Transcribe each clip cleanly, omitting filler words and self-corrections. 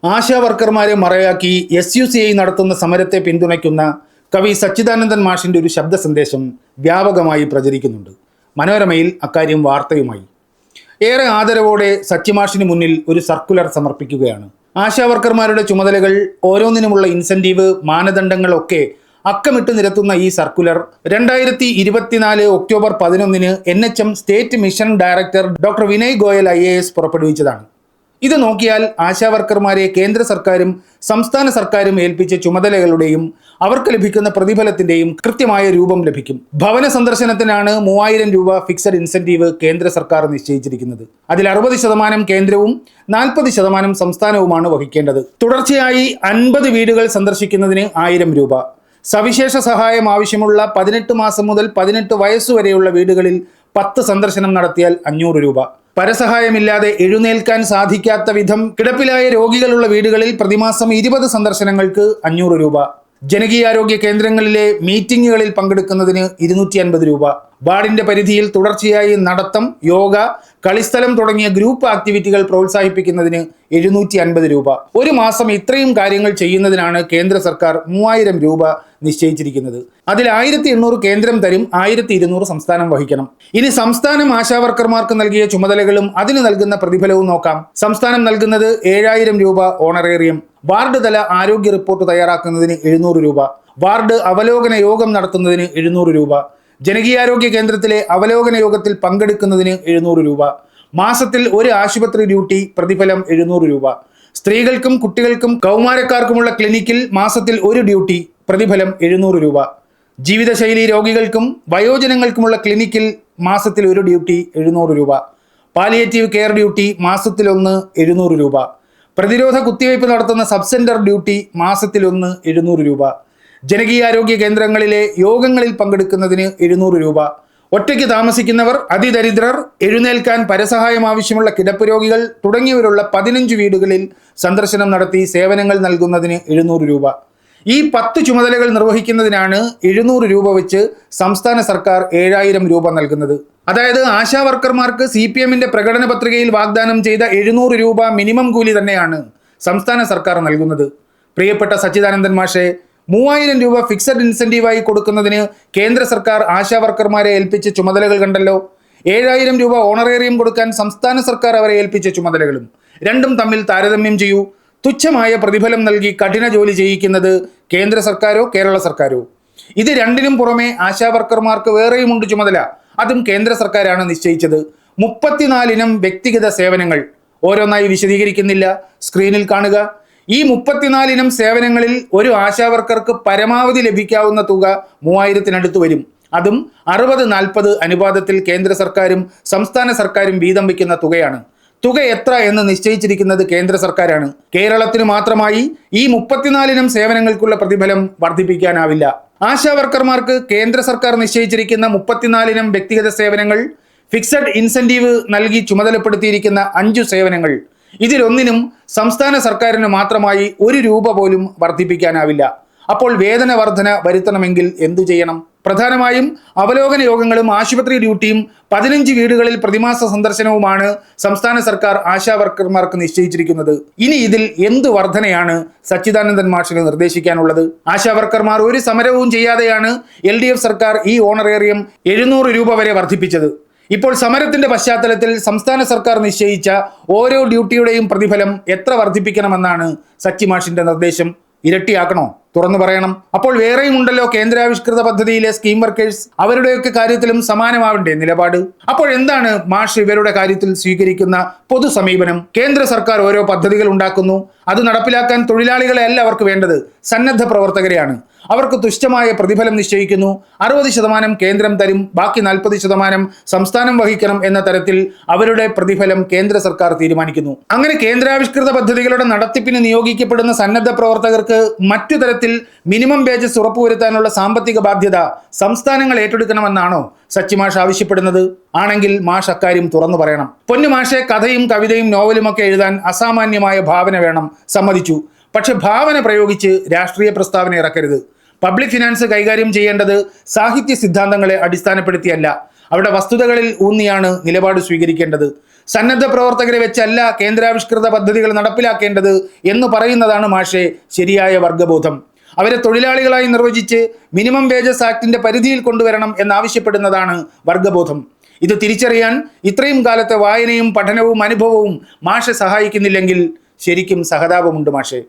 ASHA വർക്കർമാരെ മറയാക്കി SUCI നടത്തുന്ന സമരത്തെ പിന്തുണയ്ക്കുന്ന കവി സച്ചിദാനന്ദൻ മാഷിന്റെ ഒരു ശബ്ദ സന്ദേശം വ്യാപകമായി പ്രചരിക്കുന്നുണ്ട്. മനോരമയിൽ അക്കാര്യം വാർത്തയുമായി. ഏറെ ആദരവോടെ സച്ചിമാഷിന് മുന്നിൽ ഒരു സർക്കുലർ സമർപ്പിക്കുകയാണ്. ആശാ വർക്കർമാരുടെ ചുമതലകൾ, ഓരോന്നിനുമുള്ള ഇൻസെന്റീവ്, മാനദണ്ഡങ്ങളൊക്കെ അക്കമിട്ട് നിരത്തുന്ന ഈ circular 2024 October 11 NHM state mission director doctor Vinay Goyal IAS പുറപ്പെടുവിച്ചതാണ്. ഇത് നോക്കിയാൽ ആശാ വർക്കർമാരെ കേന്ദ്ര സർക്കാരും സംസ്ഥാന സർക്കാരും ഏൽപ്പിച്ച ചുമതലകളുടെയും അവർക്ക് ലഭിക്കുന്ന പ്രതിഫലത്തിന്റെയും കൃത്യമായ രൂപം ലഭിക്കും. ഭവന സന്ദർശനത്തിനാണ് 3000 രൂപ ഫിക്സഡ് ഇൻസെന്റീവ് കേന്ദ്ര സർക്കാർ നിശ്ചയിച്ചിരിക്കുന്നത്. അതിൽ 60% കേന്ദ്രവും 40% സംസ്ഥാനവുമാണ് വഹിക്കേണ്ടത്. തുടർച്ചയായി 50 വീടുകൾ സന്ദർശിക്കുന്നതിന് 1000 രൂപ. സവിശേഷ സഹായം ആവശ്യമുള്ള 18 മാസം മുതൽ 18 വയസ്സുവരെയുള്ള വീടുകളിൽ 10 സന്ദർശനം നടത്തിയാൽ 500 രൂപ. പരസഹായമില്ലാതെ എഴുന്നേൽക്കാൻ സാധിക്കാത്ത വിധം കിടപ്പിലായ രോഗികളുള്ള വീടുകളിൽ പ്രതിമാസം 20 സന്ദർശനങ്ങൾക്ക് 500 രൂപ. ജനകീയാരോഗ്യ കേന്ദ്രങ്ങളിലെ മീറ്റിംഗുകളിൽ പങ്കെടുക്കുന്നതിന് 250 രൂപ. വാർഡിന്റെ പരിധിയിൽ തുടർച്ചയായി നടത്തം, യോഗ, കളിസ്ഥലം തുടങ്ങിയ ഗ്രൂപ്പ് ആക്ടിവിറ്റികൾ പ്രോത്സാഹിപ്പിക്കുന്നതിന് 750 രൂപ. ഒരു മാസം ഇത്രയും കാര്യങ്ങൾ ചെയ്യുന്നതിനാണ് കേന്ദ്ര സർക്കാർ 3000 രൂപ നിശ്ചയിച്ചിരിക്കുന്നത്. അതിൽ 1800 കേന്ദ്രം തരും, 1200 സംസ്ഥാനം വഹിക്കണം. ഇനി സംസ്ഥാനം ആശാവർക്കർമാർക്ക് നൽകിയ ചുമതലകളും അതിന് നൽകുന്ന പ്രതിഫലവും നോക്കാം. സംസ്ഥാനം നൽകുന്നത് 7000 രൂപ ഓണറേറിയം. വാർഡ് തല ആരോഗ്യ റിപ്പോർട്ട് തയ്യാറാക്കുന്നതിന് 700 രൂപ. വാർഡ് അവലോകന യോഗം നടത്തുന്നതിന് 700 രൂപ. ജനകീയാരോഗ്യ കേന്ദ്രത്തിലെ അവലോകന യോഗത്തിൽ പങ്കെടുക്കുന്നതിന് 700 രൂപ. മാസത്തിൽ ഒരു ആശുപത്രി ഡ്യൂട്ടി, പ്രതിഫലം 700 രൂപ. സ്ത്രീകൾക്കും കുട്ടികൾക്കും കൗമാരക്കാർക്കുമുള്ള ക്ലിനിക്കിൽ മാസത്തിൽ ഒരു ഡ്യൂട്ടി, പ്രതിഫലം 700 രൂപ. ജീവിതശൈലി രോഗികൾക്കും വയോജനങ്ങൾക്കുമുള്ള ക്ലിനിക്കിൽ മാസത്തിൽ ഒരു ഡ്യൂട്ടി, 700 രൂപ. പാലിയേറ്റീവ് കെയർ ഡ്യൂട്ടി മാസത്തിൽ 1, 700 രൂപ. പ്രതിരോധ കുത്തിവയ്പ് നടത്തുന്ന സബ് സെന്റർ ഡ്യൂട്ടി മാസത്തിൽ 1, 700 രൂപ. ജനകീയാരോഗ്യ കേന്ദ്രങ്ങളിലെ യോഗങ്ങളിൽ പങ്കെടുക്കുന്നതിന് 700 രൂപ. ഒറ്റയ്ക്ക് താമസിക്കുന്നവർ, അതിദരിദ്രർ, എഴുന്നേൽക്കാൻ പരസഹായം ആവശ്യമുള്ള കിടപ്പ് രോഗികൾ തുടങ്ങിയവരുള്ള 15 വീടുകളിൽ സന്ദർശനം നടത്തി സേവനങ്ങൾ നൽകുന്നതിന് 700 രൂപ. ഈ 10 ചുമതലകൾ നിർവഹിക്കുന്നതിനാണ് 700 രൂപ വെച്ച് സംസ്ഥാന സർക്കാർ 7000 രൂപ നൽകുന്നത്. അതായത് ആശാ വർക്കർമാർക്ക് CPMന്റെ പ്രകടന പത്രികയിൽ വാഗ്ദാനം ചെയ്ത 700 രൂപ മിനിമം കൂലി തന്നെയാണ് സംസ്ഥാന സർക്കാർ നൽകുന്നത്. പ്രിയപ്പെട്ട സച്ചിദാനന്ദൻ മാഷെ, 3000 രൂപ ഫിക്സഡ് ഇൻസെന്റീവായി കൊടുക്കുന്നതിന് കേന്ദ്ര സർക്കാർ ആശാ വർക്കർമാരെ ഏൽപ്പിച്ച ചുമതലകൾ കണ്ടല്ലോ. 7000 രൂപ ഓണറേറിയം കൊടുക്കാൻ സംസ്ഥാന സർക്കാർ അവരെ ഏൽപ്പിച്ച ചുമതലകളും രണ്ടും തമ്മിൽ താരതമ്യം ചെയ്യൂ. തുച്ഛമായ പ്രതിഫലം നൽകി കഠിന ജോലി ചെയ്യിക്കുന്നത് കേന്ദ്ര സർക്കാരോ കേരള സർക്കാരോ? ഇത് രണ്ടിനും പുറമെ ആശാ വർക്കർമാർക്ക് വേറെയുമുണ്ട് ചുമതല. അതും കേന്ദ്ര സർക്കാരാണ് നിശ്ചയിച്ചത്. 34 ഇനം വ്യക്തിഗത സേവനങ്ങൾ. ഓരോന്നായി വിശദീകരിക്കുന്നില്ല, സ്ക്രീനിൽ കാണുക. ഈ 34 ഇനം സേവനങ്ങളിൽ ഒരു ആശാ വർക്കർക്ക് പരമാവധി ലഭിക്കാവുന്ന തുക 3000-നടുത്ത് വരും. അതും 60-40 അനുപാതത്തിൽ കേന്ദ്ര സർക്കാരും സംസ്ഥാന സർക്കാരും വീതം വയ്ക്കുന്ന തുകയാണ്. തുക എത്ര എന്ന് നിശ്ചയിച്ചിരിക്കുന്നത് കേന്ദ്ര സർക്കാരാണ്. കേരളത്തിന് മാത്രമായി ഈ 34 ഇനം സേവനങ്ങൾക്കുള്ള പ്രതിഫലം വർദ്ധിപ്പിക്കാനാവില്ല. ആശാ വർക്കർമാർക്ക് കേന്ദ്ര സർക്കാർ നിശ്ചയിച്ചിരിക്കുന്ന 34 ഇനം വ്യക്തിഗത സേവനങ്ങൾ, ഫിക്സഡ് ഇൻസെന്റീവ് നൽകി ചുമതലപ്പെടുത്തിയിരിക്കുന്ന 5 സേവനങ്ങൾ, ഇതിലൊന്നിനും സംസ്ഥാന സർക്കാരിന് മാത്രമായി 1 രൂപ പോലും വർദ്ധിപ്പിക്കാനാവില്ല. അപ്പോൾ വേതന വർധന വരുത്തണമെങ്കിൽ എന്തു ചെയ്യണം? പ്രധാനമായും അവലോകന യോഗങ്ങളും ആശുപത്രി ഡ്യൂട്ടിയും 15 വീടുകളിൽ പ്രതിമാസ സന്ദർശനവുമാണ് സംസ്ഥാന സർക്കാർ ആശാ വർക്കർമാർക്ക് നിശ്ചയിച്ചിരിക്കുന്നത്. ഇനി ഇതിൽ എന്ത് വർധനയാണ് സച്ചിദാനന്ദൻ മാഷിന് നിർദ്ദേശിക്കാനുള്ളത്? ആശാ വർക്കർമാർ ഒരു സമരവും ചെയ്യാതെയാണ് LDF സർക്കാർ ഈ ഓണറേറിയം 700 രൂപ വരെ വർദ്ധിപ്പിച്ചത്. ഇപ്പോൾ സമരത്തിന്റെ പശ്ചാത്തലത്തിൽ സംസ്ഥാന സർക്കാർ നിശ്ചയിച്ച ഓരോ ഡ്യൂട്ടിയുടെയും പ്രതിഫലം എത്ര വർദ്ധിപ്പിക്കണമെന്നാണ് സച്ചിമാഷിന്റെ നിർദ്ദേശം? ഇരട്ടിയാക്കണോ? തുറന്നു പറയണം. അപ്പോൾ വേറെയും ഉണ്ടല്ലോ കേന്ദ്രാവിഷ്കൃത പദ്ധതിയിലെ സ്കീം വർക്കേഴ്സ്. അവരുടെയൊക്കെ കാര്യത്തിലും സമാനമാവണ്ടേ നിലപാട്? അപ്പോൾ എന്താണ് മാഷ് ഇവരുടെ കാര്യത്തിൽ സ്വീകരിക്കുന്ന പൊതു സമീപനം? കേന്ദ്ര സർക്കാർ ഓരോ പദ്ധതികൾ ഉണ്ടാക്കുന്നു, അത് നടപ്പിലാക്കാൻ തൊഴിലാളികളെ അല്ല അവർക്ക് വേണ്ടത്, സന്നദ്ധ പ്രവർത്തകരെയാണ്. അവർക്ക് തുച്ഛമായ പ്രതിഫലം നിശ്ചയിക്കുന്നു. 60% കേന്ദ്രം തരും, ബാക്കി 40% സംസ്ഥാനം വഹിക്കണം എന്ന തരത്തിൽ അവരുടെ പ്രതിഫലം കേന്ദ്ര സർക്കാർ തീരുമാനിക്കുന്നു. അങ്ങനെ കേന്ദ്രാവിഷ്കൃത പദ്ധതികളുടെ നടത്തിപ്പിന് നിയോഗിക്കപ്പെടുന്ന സന്നദ്ധ പ്രവർത്തകർക്ക് മറ്റു തരത്തിൽ മിനിമം വേജസ് ഉറപ്പുവരുത്താനുള്ള സാമ്പത്തിക ബാധ്യത സംസ്ഥാനങ്ങൾ ഏറ്റെടുക്കണമെന്നാണോ സച്ചിമാഷ് ആവശ്യപ്പെടുന്നത്? ആണെങ്കിൽ മാഷ് അക്കാര്യം തുറന്നു പറയണം. പൊന്നു മാഷെ, കഥയും കവിതയും നോവലുമൊക്കെ എഴുതാൻ അസാമാന്യമായ ഭാവന വേണം, സമ്മതിച്ചു. പക്ഷെ ഭാവന പ്രയോഗിച്ച് രാഷ്ട്രീയ പ്രസ്താവന ഇറക്കരുത്. പബ്ലിക് ഫിനാൻസ് കൈകാര്യം ചെയ്യേണ്ടത് സാഹിത്യ സിദ്ധാന്തങ്ങളെ അടിസ്ഥാനപ്പെടുത്തിയല്ല, അവിടെ വസ്തുതകളിൽ ഊന്നിയാണ് നിലപാട് സ്വീകരിക്കേണ്ടത്. സന്നദ്ധ പ്രവർത്തകരെ വെച്ചല്ല കേന്ദ്രാവിഷ്കൃത പദ്ധതികൾ നടപ്പിലാക്കേണ്ടത് എന്ന് പറയുന്നതാണ് മാഷെ ശരിയായ വർഗബോധം. അവരെ തൊഴിലാളികളായി നിർവചിച്ച് മിനിമം വേജസ് ആക്ടിന്റെ പരിധിയിൽ കൊണ്ടുവരണം എന്നാവശ്യപ്പെടുന്നതാണ് വർഗബോധം. ഇത് തിരിച്ചറിയാൻ ഇത്രയും കാലത്തെ വായനയും പഠനവും അനുഭവവും മാഷെ സഹായിക്കുന്നില്ലെങ്കിൽ ശരിക്കും സഹതാപമുണ്ട് മാഷെ.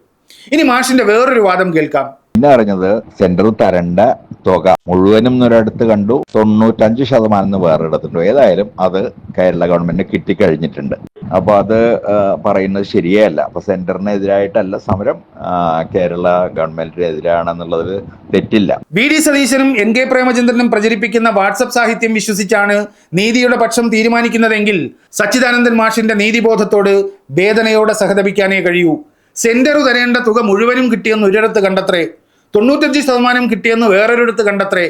ഇനി മാഷിന്റെ വേറൊരു വാദം കേൾക്കാം. പിന്നെ അറിഞ്ഞത് സെന്റർ തരേണ്ട തുക മുഴുവനും ഒരിടത്ത് കണ്ടു, 95% വേറൊരിടത്തുണ്ട്. ഏതായാലും അത് കേരള ഗവൺമെന്റിന് കിട്ടിക്കഴിഞ്ഞിട്ടുണ്ട്. അപ്പൊ അത് പറയുന്നത് ശരിയല്ല. അപ്പൊ സെന്ററിനെതിരായിട്ടല്ല സമരം, കേരള ഗവൺമെന്റിനെതിരാണെന്നുള്ളത് തെറ്റില്ല. വി.ഡി. സതീശനും എൻ.കെ. പ്രേമചന്ദ്രനും പ്രചരിപ്പിക്കുന്ന വാട്സപ്പ് സാഹിത്യം വിശ്വസിച്ചാണ് നീതിയുടെ പക്ഷം തീരുമാനിക്കുന്നതെങ്കിൽ സച്ചിദാനന്ദൻ മാഷിന്റെ നീതിബോധത്തോട് വേദനയോടെ സഹതപിക്കാനേ കഴിയൂ. സെന്റർ തരേണ്ട തുക മുഴുവനും കിട്ടിയെന്ന് ഒരിടത്ത് കണ്ടത്രേ, 95% കിട്ടിയെന്ന് വേറൊരിടത്ത് കണ്ടത്രേ.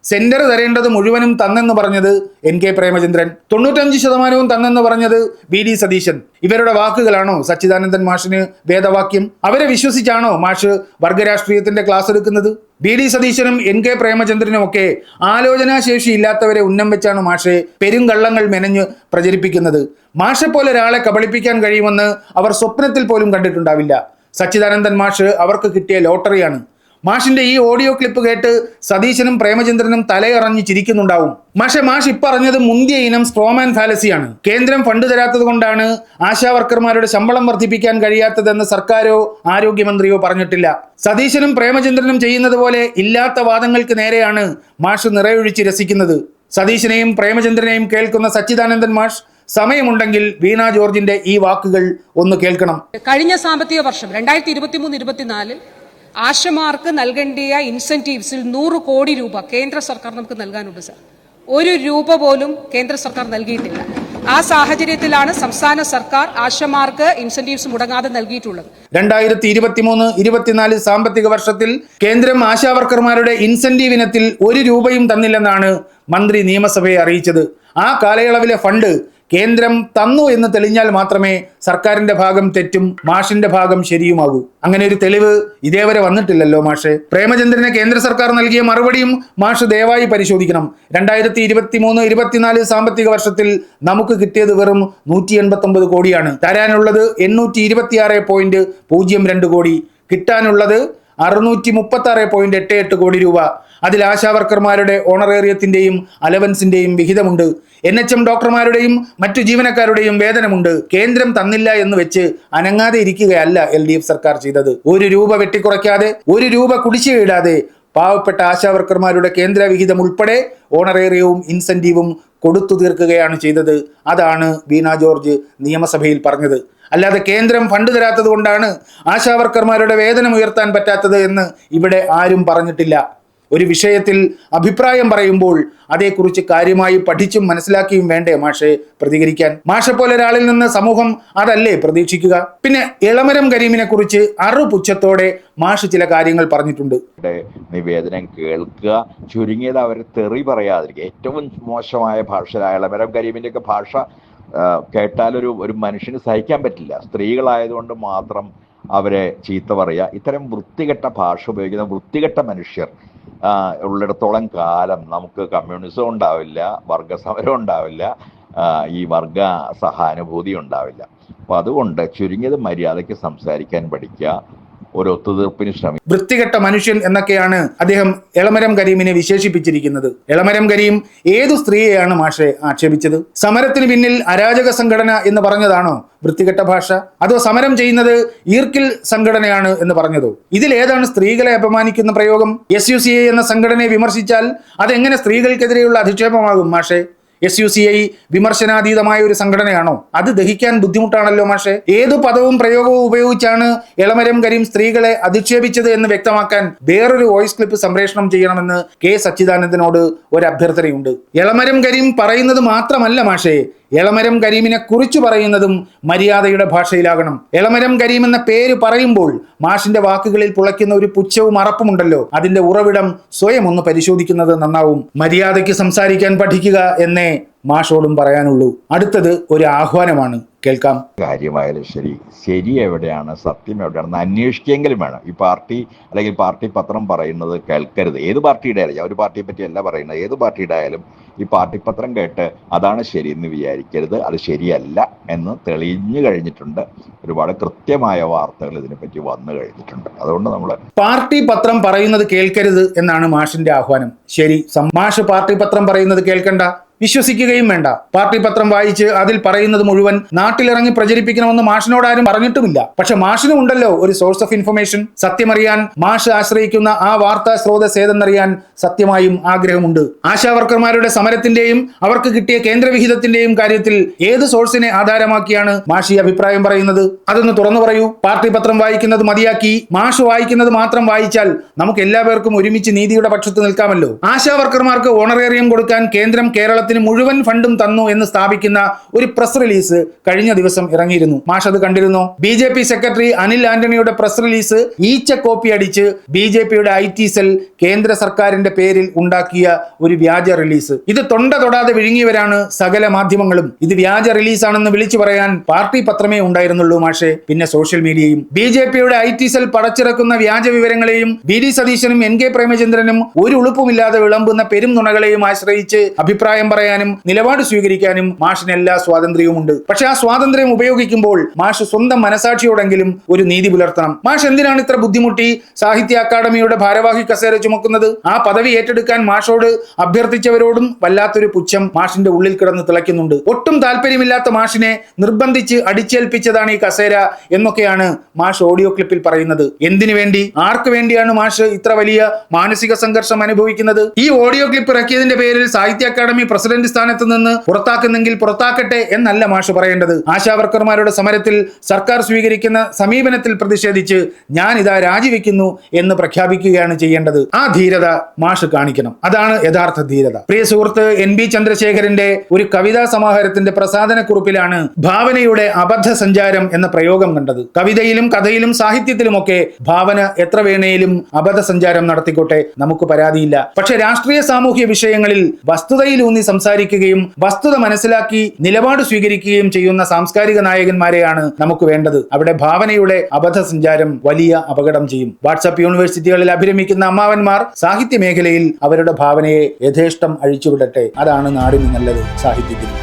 സെന്റർ തരേണ്ടത് മുഴുവനും തന്നെന്ന് പറഞ്ഞത് എൻ.കെ. പ്രേമചന്ദ്രൻ, 95% തന്നെന്ന് പറഞ്ഞത് വി.ഡി. സതീശൻ. ഇവരുടെ വാക്കുകളാണോ സച്ചിദാനന്ദൻ മാഷിന് വേദവാക്യം? അവരെ വിശ്വസിച്ചാണോ മാഷ് വർഗരാഷ്ട്രീയത്തിന്റെ ക്ലാസ് എടുക്കുന്നത്? വി.ഡി. സതീശനും എൻ.കെ. പ്രേമചന്ദ്രനും ഒക്കെ ആലോചനാശേഷി ഇല്ലാത്തവരെ ഉന്നം വെച്ചാണ് മാഷെ പെരുങ്കള്ളങ്ങൾ മെനഞ്ഞ് പ്രചരിപ്പിക്കുന്നത്. മാഷെ പോലെ ഒരാളെ കബളിപ്പിക്കാൻ കഴിയുമെന്ന് അവർ സ്വപ്നത്തിൽ പോലും കണ്ടിട്ടുണ്ടാവില്ല. സച്ചിദാനന്ദൻ മാഷ് അവർക്ക് കിട്ടിയ ലോട്ടറിയാണ്. മാഷിന്റെ ഈ ഓഡിയോ ക്ലിപ്പ് കേട്ട് സതീശനും പ്രേമചന്ദ്രനും തലയറഞ്ഞ് ചിരിക്കുന്നുണ്ടാവും. മാഷ് ഇപ്പറഞ്ഞത് മുന്തിയ ഇനം സ്ട്രോമാൻ ഫാലസിയാണ്. കേന്ദ്രം ഫണ്ട് തരാത്തത് കൊണ്ടാണ് ആശാവർക്കർമാരുടെ ശമ്പളം വർദ്ധിപ്പിക്കാൻ കഴിയാത്തതെന്ന് സർക്കാരോ ആരോഗ്യമന്ത്രിയോ പറഞ്ഞിട്ടില്ല. സതീശനും പ്രേമചന്ദ്രനും ചെയ്യുന്നത് പോലെ ഇല്ലാത്ത വാദങ്ങൾക്ക് നേരെയാണ് മാഷ് നിറയൊഴിച്ച് രസിക്കുന്നത്. സതീശനെയും പ്രേമചന്ദ്രനെയും കേൾക്കുന്ന സച്ചിദാനന്ദൻ മാഷ് സമയമുണ്ടെങ്കിൽ വീണ ജോർജിന്റെ ഈ വാക്കുകൾ ഒന്ന് കേൾക്കണം. കഴിഞ്ഞ സാമ്പത്തിക വർഷം 2023-24 ആശമാർക്ക് നൽകേണ്ടിയ ഇൻസെന്റീവ്സിൽ 100 കോടി രൂപ കേന്ദ്ര സർക്കാർ നമുക്ക് നൽകാനുണ്ട് സർ. 1 രൂപ പോലും കേന്ദ്ര സർക്കാർ നൽകിയിട്ടില്ല. ആ സാഹചര്യത്തിലാണ് സംസ്ഥാന സർക്കാർ ആശമാർക്ക് ഇൻസെന്റീവ്സ് മുടങ്ങാതെ നൽകിയിട്ടുള്ളത്. 2023-24 സാമ്പത്തിക വർഷത്തിൽ കേന്ദ്രം ആശാവർക്കർമാരുടെ ഇൻസെന്റീവ് ഇനത്തിൽ 1 രൂപയും തന്നില്ലെന്നാണ് മന്ത്രി നിയമസഭയെ അറിയിച്ചത്. ആ കാലയളവിലെ ഫണ്ട് കേന്ദ്രം തന്നു എന്ന് തെളിഞ്ഞാൽ മാത്രമേ സർക്കാരിന്റെ ഭാഗം തെറ്റും മാഷിന്റെ ഭാഗം ശരിയുമാകൂ. അങ്ങനെ ഒരു തെളിവ് ഇതേവരെ വന്നിട്ടില്ലല്ലോ മാഷെ. പ്രേമചന്ദ്രന് കേന്ദ്ര സർക്കാർ നൽകിയ മറുപടിയും മാഷ് ദയവായി പരിശോധിക്കണം. 2023-24 സാമ്പത്തിക വർഷത്തിൽ നമുക്ക് കിട്ടിയത് വെറും 189 കോടിയാണ്. തരാനുള്ളത് 826.02 കോടി, കിട്ടാനുള്ളത് 636.88 കോടി രൂപ. അതിൽ ആശാവർക്കർമാരുടെ ഓണറേറിയത്തിന്റെയും അലവൻസിന്റെയും വിഹിതമുണ്ട്. NHM ഡോക്ടർമാരുടെയും മറ്റു ജീവനക്കാരുടെയും വേതനമുണ്ട്. കേന്ദ്രം തന്നില്ല എന്ന് വെച്ച് അനങ്ങാതെ ഇരിക്കുകയല്ല LDF സർക്കാർ ചെയ്തത്. 1 രൂപ വെട്ടിക്കുറയ്ക്കാതെ, 1 രൂപ കുടിശ്ശികയിടാതെ പാവപ്പെട്ട ആശാവർക്കർമാരുടെ കേന്ദ്ര വിഹിതം ഉൾപ്പെടെ ഓണറേറിയവും ഇൻസെന്റീവും കൊടുത്തു തീർക്കുകയാണ് ചെയ്തത്. അതാണ് വീണ ജോർജ് നിയമസഭയിൽ പറഞ്ഞത്. അല്ലാതെ കേന്ദ്രം ഫണ്ട് തരാത്തത് കൊണ്ടാണ് ആശാവർക്കർമാരുടെ വേതനം ഉയർത്താൻ പറ്റാത്തത് എന്ന് ഇവിടെ ആരും പറഞ്ഞിട്ടില്ല. ഒരു വിഷയത്തിൽ അഭിപ്രായം പറയുമ്പോൾ അതേക്കുറിച്ച് കാര്യമായി പഠിച്ചും മനസ്സിലാക്കിയും വേണ്ടേ മാഷെ പ്രതികരിക്കാൻ? മാഷെ പോലെ ഒരാളിൽ നിന്ന് സമൂഹം അതല്ലേ പ്രതീക്ഷിക്കുക? പിന്നെ എളമരം കരീമിനെ കുറിച്ച് അറുപുച്ഛത്തോടെ മാഷ് ചില കാര്യങ്ങൾ പറഞ്ഞിട്ടുണ്ട്. നിവേദനം കേൾക്കുക, ചുരുങ്ങിയത് അവർ തെറി പറയാതിരിക്കുക. ഏറ്റവും മോശമായ ഭാഷ എളമരം കരീമിന്റെ ഒക്കെ ഭാഷ കേട്ടാലൊരു മനുഷ്യന് സഹിക്കാൻ പറ്റില്ല. സ്ത്രീകളായതുകൊണ്ട് മാത്രം അവരെ ചീത്ത പറയുക, ഇത്തരം വൃത്തികെട്ട ഭാഷ ഉപയോഗിക്കുന്ന വൃത്തികെട്ട മനുഷ്യർ ഉള്ളിടത്തോളം കാലം നമുക്ക് കമ്മ്യൂണിസം ഉണ്ടാവില്ല, വർഗസമരം ഉണ്ടാവില്ല, ഈ വർഗ സഹാനുഭൂതി ഉണ്ടാവില്ല. അപ്പം അതുകൊണ്ട് ചുരുങ്ങിയത് മര്യാദയ്ക്ക് സംസാരിക്കാൻ പഠിക്കുക, ഒരു ഒത്തുതീർപ്പിന് ശ്രമിക്കും. വൃത്തികെട്ട മനുഷ്യൻ എന്നൊക്കെയാണ് അദ്ദേഹം എളമരം കരീമിനെ വിശേഷിപ്പിച്ചിരിക്കുന്നത്. എളമരം കരീം ഏതു സ്ത്രീയെയാണ് മാഷെ ആക്ഷേപിച്ചത്? സമരത്തിന് പിന്നിൽ അരാജക സംഘടന എന്ന് പറഞ്ഞതാണോ വൃത്തികെട്ട ഭാഷ? അതോ സമരം ചെയ്യുന്നത് ഈർക്കിൽ സംഘടനയാണ് എന്ന് പറഞ്ഞതോ? ഇതിലേതാണ് സ്ത്രീകളെ അപമാനിക്കുന്ന പ്രയോഗം? SUCI എന്ന സംഘടനയെ വിമർശിച്ചാൽ അതെങ്ങനെ സ്ത്രീകൾക്കെതിരെയുള്ള അധിക്ഷേപമാകും മാഷെ? SUCI വിമർശനാതീതമായ ഒരു സംഘടനയാണോ? അത് ദഹിക്കാൻ ബുദ്ധിമുട്ടാണല്ലോ മാഷെ. ഏതു പദവും പ്രയോഗവും ഉപയോഗിച്ചാണ് എളമരം കരീം സ്ത്രീകളെ അധിക്ഷേപിച്ചത് എന്ന് വ്യക്തമാക്കാൻ വേറൊരു വോയിസ് ക്ലിപ്പ് സംപ്രേഷണം ചെയ്യണമെന്ന് K. സച്ചിദാനന്ദനോട് ഒരു അഭ്യർത്ഥനയുണ്ട്. എളമരം കരീം പറയുന്നത് മാത്രമല്ല മാഷെ, എളമരം കരീമിനെ കുറിച്ച് പറയുന്നതും മര്യാദയുടെ ഭാഷയിലാകണം. എളമരം കരീം എന്ന പേര് പറയുമ്പോൾ മാഷിന്റെ വാക്കുകളിൽ പുളയ്ക്കുന്ന ഒരു പുച്ഛവും അറപ്പുമുണ്ടല്ലോ, അതിന്റെ ഉറവിടം സ്വയം ഒന്ന് പരിശോധിക്കുന്നത് നന്നാവും. മര്യാദയ്ക്ക് സംസാരിക്കാൻ പഠിക്കുക എന്നേ മാഷോടും പറയാനുള്ളൂ. അടുത്തത് ഒരു ആഹ്വാനമാണ്. K. കേൾക്കാം. കാര്യമായാലും ശരി എവിടെയാണ്, സത്യം എവിടെയാണെന്ന് അന്വേഷിക്കെങ്കിലും വേണം. ഈ പാർട്ടി അല്ലെങ്കിൽ പാർട്ടി പത്രം പറയുന്നത് കേൾക്കരുത്. ഏത് പാർട്ടിയുടെ ആയാലും, ഞാൻ ഒരു പാർട്ടിയെ പറ്റിയല്ല പറയുന്നത്, ഏത് പാർട്ടിയുടെ ആയാലും ഈ പാർട്ടി പത്രം കേട്ട് അതാണ് ശരിയെന്ന് വിചാരിക്കരുത്. അത് ശരിയല്ല എന്ന് തെളിഞ്ഞു കഴിഞ്ഞിട്ടുണ്ട്. ഒരുപാട് കൃത്യമായ വാർത്തകൾ ഇതിനെപ്പറ്റി വന്നു കഴിഞ്ഞിട്ടുണ്ട്. അതുകൊണ്ട് നമ്മൾ പാർട്ടി പത്രം പറയുന്നത് കേൾക്കരുത് എന്നാണ് മാഷിന്റെ ആഹ്വാനം. ശരി, മാഷ് പാർട്ടി പത്രം പറയുന്നത് കേൾക്കണ്ട, വിശ്വസിക്കുകയും വേണ്ട. പാർട്ടി പത്രം വായിച്ച് അതിൽ പറയുന്നത് മുഴുവൻ നാട്ടിലിറങ്ങി പ്രചരിപ്പിക്കണമെന്ന് മാഷിനോട് ആരും പറഞ്ഞിട്ടുമില്ല. പക്ഷെ മാഷിനും ഉണ്ടല്ലോ ഒരു സോഴ്സ് ഓഫ് ഇൻഫർമേഷൻ. സത്യമറിയാൻ മാഷ് ആശ്രയിക്കുന്ന ആ വാർത്താ സ്രോതസ് ഏതെന്നറിയാൻ സത്യമായും ആഗ്രഹമുണ്ട്. ആശാവർക്കർമാരുടെ സമരത്തിന്റെയും അവർക്ക് കിട്ടിയ കേന്ദ്രവിഹിതത്തിന്റെയും കാര്യത്തിൽ ഏത് സോഴ്സിനെ ആധാരമാക്കിയാണ് മാഷ് ഈ അഭിപ്രായം പറയുന്നത്? അതൊന്ന് തുറന്നു പറയൂ. പാർട്ടി പത്രം വായിക്കുന്നത് മതിയാക്കി മാഷ് വായിക്കുന്നത് മാത്രം വായിച്ചാൽ നമുക്ക് എല്ലാവർക്കും ഒരുമിച്ച് നീതിയുടെ പക്ഷത്ത് നിൽക്കാമല്ലോ. ആശാവർക്കർമാർക്ക് ഓണറേറിയം കൊടുക്കാൻ കേന്ദ്രം കേരളത്തിൽ മുഴുവൻ ഫണ്ടും തന്നു എന്ന് സ്ഥാപിക്കുന്ന ഒരു പ്രസ് റിലീസ് കഴിഞ്ഞ ദിവസം ഇറങ്ങിയിരുന്നു. മാഷ് അത് കണ്ടിരുന്നോ? BJP സെക്രട്ടറി അനിൽ ആന്റണിയുടെ പ്രസ് റിലീസ് ഈച്ച കോപ്പി അടിച്ച് BJPയുടെ IT സെൽ കേന്ദ്ര സർക്കാരിന്റെ പേരിൽ ഉണ്ടാക്കിയ ഒരു വ്യാജ റിലീസ്. ഇത് തൊണ്ട തൊടാതെ വിഴുങ്ങിയവരാണ് സകല മാധ്യമങ്ങളും. ഇത് വ്യാജ റിലീസാണെന്ന് വിളിച്ചു പറയാൻ പാർട്ടി പത്രമേ ഉണ്ടായിരുന്നുള്ളൂ മാഷെ, പിന്നെ സോഷ്യൽ മീഡിയയും. BJPയുടെ IT സെൽ പടച്ചിറക്കുന്ന വ്യാജ വിവരങ്ങളെയും VD സതീശനും NK പ്രേമചന്ദ്രനും ഒരു ഉളുപ്പുമില്ലാതെ വിളമ്പുന്ന പെരും നുണകളെയും ആശ്രയിച്ച് അഭിപ്രായം പറയാനും നിലപാട് സ്വീകരിക്കാനും മാഷിന് എല്ലാ സ്വാതന്ത്ര്യവുമുണ്ട്. പക്ഷെ ആ സ്വാതന്ത്ര്യം ഉപയോഗിക്കുമ്പോൾ മാഷ് സ്വന്തം മനസാക്ഷിയോടെങ്കിലും ഒരു നീതി പുലർത്തണം. മാഷ് എന്തിനാണ് ഇത്ര ബുദ്ധിമുട്ടി സാഹിത്യ അക്കാദമിയുടെ ഭാരവാഹി കസേര ചുമക്കുന്നത്? ആ പദവി ഏറ്റെടുക്കാൻ മാഷോട് അഭ്യർത്ഥിച്ചവരോടും വല്ലാത്തൊരു പുച്ഛം മാഷിന്റെ ഉള്ളിൽ കിടന്ന് തിളയ്ക്കുന്നുണ്ട്. ഒട്ടും താല്പര്യമില്ലാത്ത മാഷിനെ നിർബന്ധിച്ച് അടിച്ചേൽപ്പിച്ചതാണ് ഈ കസേര എന്നൊക്കെയാണ് മാഷ് ഓഡിയോ ക്ലിപ്പിൽ പറയുന്നത്. എന്തിനു വേണ്ടി, ആർക്ക് വേണ്ടിയാണ് മാഷ് ഇത്ര വലിയ മാനസിക സംഘർഷം അനുഭവിക്കുന്നത്? ഈ ഓഡിയോ ക്ലിപ്പ് ഇറക്കിയതിന്റെ പേരിൽ സാഹിത്യ അക്കാദമി പ്രസിഡന്റ് സ്ഥാനത്ത് നിന്ന് പുറത്താക്കുന്നെങ്കിൽ പുറത്താക്കട്ടെ എന്നല്ല മാഷ് പറയേണ്ടത്. ആശാവർക്കർമാരുടെ സമരത്തിൽ സർക്കാർ സ്വീകരിക്കുന്ന സമീപനത്തിൽ പ്രതിഷേധിച്ച് ഞാൻ ഇതാ രാജിവെക്കുന്നു എന്ന് പ്രഖ്യാപിക്കുകയാണ് ചെയ്യേണ്ടത്. ആ ധീരത മാഷ് കാണിക്കണം. അതാണ് യഥാർത്ഥ ധീരത. പ്രിയ സുഹൃത്ത് NB ചന്ദ്രശേഖരന്റെ ഒരു കവിതാ സമാഹാരത്തിന്റെ പ്രസാധന കുറിപ്പിലാണ് ഭാവനയുടെ അബദ്ധ സഞ്ചാരം എന്ന പ്രയോഗം കണ്ടത്. കവിതയിലും കഥയിലും സാഹിത്യത്തിലുമൊക്കെ ഭാവന എത്ര വേണേലും അബദ്ധ സഞ്ചാരം നടത്തിക്കോട്ടെ, നമുക്ക് പരാതിയില്ല. പക്ഷെ രാഷ്ട്രീയ സാമൂഹ്യ വിഷയങ്ങളിൽ വസ്തുതയിലൂന്നി സംസാരിക്കുകയും വസ്തുത മനസ്സിലാക്കി നിലപാട് സ്വീകരിക്കുകയും ചെയ്യുന്ന സാംസ്കാരിക നായകന്മാരെയാണ് നമുക്ക് വേണ്ടത്. അവിടെ ഭാവനയുടെ അബദ്ധ സഞ്ചാരം വലിയ അപകടം ചെയ്യും. വാട്സ്ആപ്പ് യൂണിവേഴ്സിറ്റികളിൽ അഭിരമിക്കുന്ന അമ്മാവന്മാർ സാഹിത്യ മേഖലയിൽ അവരുടെ ഭാവനയെ യഥേഷ്ടം അഴിച്ചുവിടട്ടെ. അതാണ് നാടിന് നല്ലത് സാഹിത്യത്തിന്.